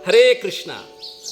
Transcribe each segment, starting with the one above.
हरे कृष्णा।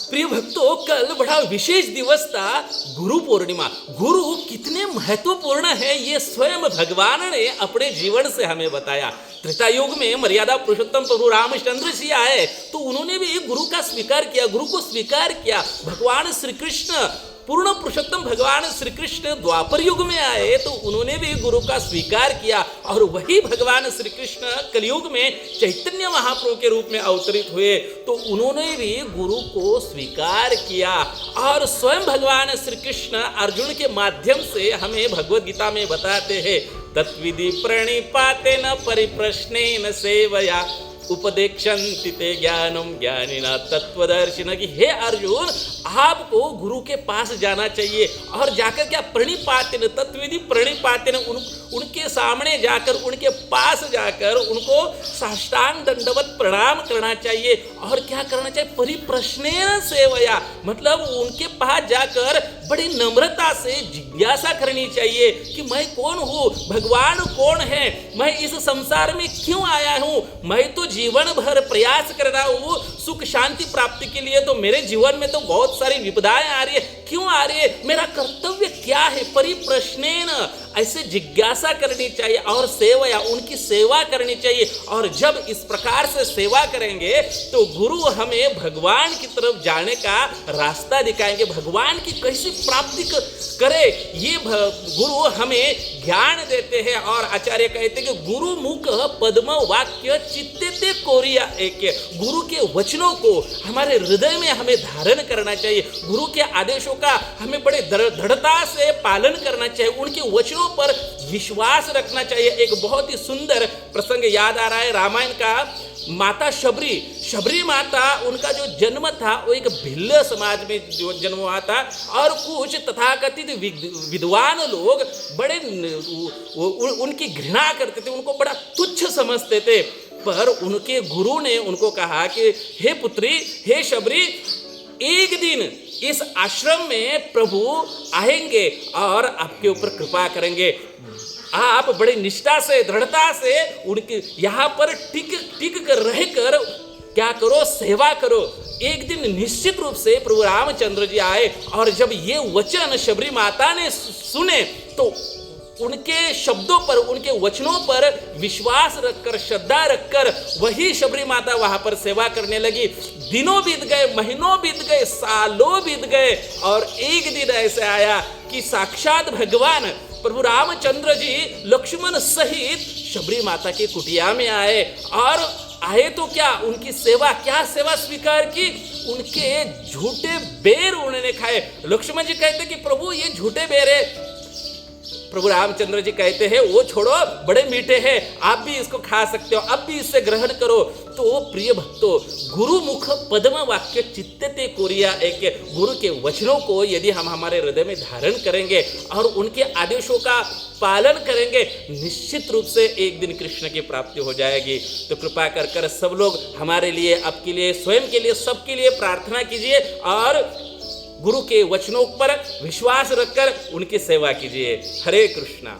प्रिय भक्तों, कल बड़ा विशेष दिवस था, गुरु पूर्णिमा। गुरु कितने महत्वपूर्ण है ये स्वयं भगवान ने अपने जीवन से हमें बताया। त्रेता युग में मर्यादा पुरुषोत्तम प्रभु रामचंद्र जी आए तो उन्होंने भी गुरु का स्वीकार किया, गुरु को स्वीकार किया। भगवान श्री कृष्ण पूर्ण पुरुषोत्तम भगवान श्री कृष्ण द्वापर युग में आए तो उन्होंने भी गुरु का स्वीकार किया, और वही भगवान श्री कृष्ण कलयुग में चैतन्य महाप्रभु के रूप में अवतरित हुए तो उन्होंने भी गुरु को स्वीकार किया। और स्वयं भगवान श्री कृष्ण अर्जुन के माध्यम से हमें भगवद गीता में बताते हैं, तत्विधि प्रणिपातेन परिप्रश्नेन सेवया उपदेक्षन्ति ते ज्ञानम ज्ञानिना तत्वदर्शिना, कि हे अर्जुन, आपको गुरु के पास जाना चाहिए और जाकर क्या प्रणिपातेन, तत्विधि प्रणिपातेन, उनके सामने जाकर, उनके पास जाकर उनको साष्टांग दंडवत प्रणाम करना चाहिए। और क्या करना चाहिए? परिप्रश्नेन सेवया, मतलब उनके पास जाकर बड़ी नम्रता से जिज्ञासा करनी चाहिए कि मैं कौन हूँ, भगवान कौन है, मैं इस संसार में क्यों आया हूँ, मैं तो जीवन भर प्रयास कर रहा हूँ सुख शांति प्राप्ति के लिए, तो मेरे जीवन में तो बहुत सारी विपदाएं आ रही है, क्यों आ रही है, मेरा कर्तव्य क्या है? परिप्रश्नेन, ऐसे जिज्ञासा करनी चाहिए और सेवया, उनकी सेवा करनी चाहिए। और जब इस प्रकार से सेवा करेंगे तो गुरु हमें भगवान की तरफ जाने का रास्ता दिखाएंगे, भगवान की कैसे प्राप्ति करे ये गुरु हमें ज्ञान देते हैं। और आचार्य कहते हैं कि गुरु मुख पद्म वाक्य चित्ते ते कोरिया एक, गुरु के वचनों को हमारे हृदय में हमें धारण करना चाहिए, गुरु के आदेशों का हमें बड़े दृढ़ता से पालन करना चाहिए, उनके वचनों पर विश्वास रखना चाहिए। एक बहुत ही सुंदर प्रसंग याद आ रहा है रामायण का। माता शबरी माता, उनका जो जन्म था वो एक भिल्ल समाज में जो जन्म हुआ था, और कुछ तथाकथित विद्वान लोग बड़े उनकी घृणा करते थे, उनको बड़ा तुच्छ समझते थे। पर उनके गुरु ने उनको कहा कि हे पुत्री, हे शबरी, एक दिन इस आश्रम में प्रभु आएंगे और आपके ऊपर कृपा करेंगे, आप बड़ी निष्ठा से, दृढ़ता से उनके यहाँ पर टिक कर रहकर क्या करो, सेवा करो। एक दिन निश्चित रूप से प्रभु रामचंद्र जी आए, और जब ये वचन शबरी माता ने सुने तो उनके शब्दों पर, उनके वचनों पर विश्वास रखकर, श्रद्धा रखकर वही शबरी माता वहां पर सेवा करने लगी। दिनों बीत गए, महीनों बीत गए, सालों बीत गए, और एक दिन ऐसे आया कि साक्षात भगवान प्रभु रामचंद्र जी लक्ष्मण सहित शबरी माता के कुटिया में आए। और आए तो क्या, उनकी सेवा, क्या सेवा स्वीकार की? उनके झूठे बेर उन्होंने खाए। लक्ष्मण जी कहते कि प्रभु ये झूठे बेर है। प्रभु रामचंद्र जी कहते हैं वो छोड़ो, बड़े मीठे हैं, आप भी इसको खा सकते हो, अब भी इससे ग्रहण करो। तो प्रिय भक्तों, गुरु मुख पद्म वाक्य चित्ते ते कोरिया एक, गुरु के वचनों को यदि हम हमारे हृदय में धारण करेंगे और उनके आदेशों का पालन करेंगे, निश्चित रूप से एक दिन कृष्ण की प्राप्ति हो जाएगी। तो कृपा कर सब लोग हमारे लिए, आपके लिए, स्वयं के लिए, सबके लिए प्रार्थना कीजिए और गुरु के वचनों पर विश्वास रखकर उनकी सेवा कीजिए। हरे कृष्णा।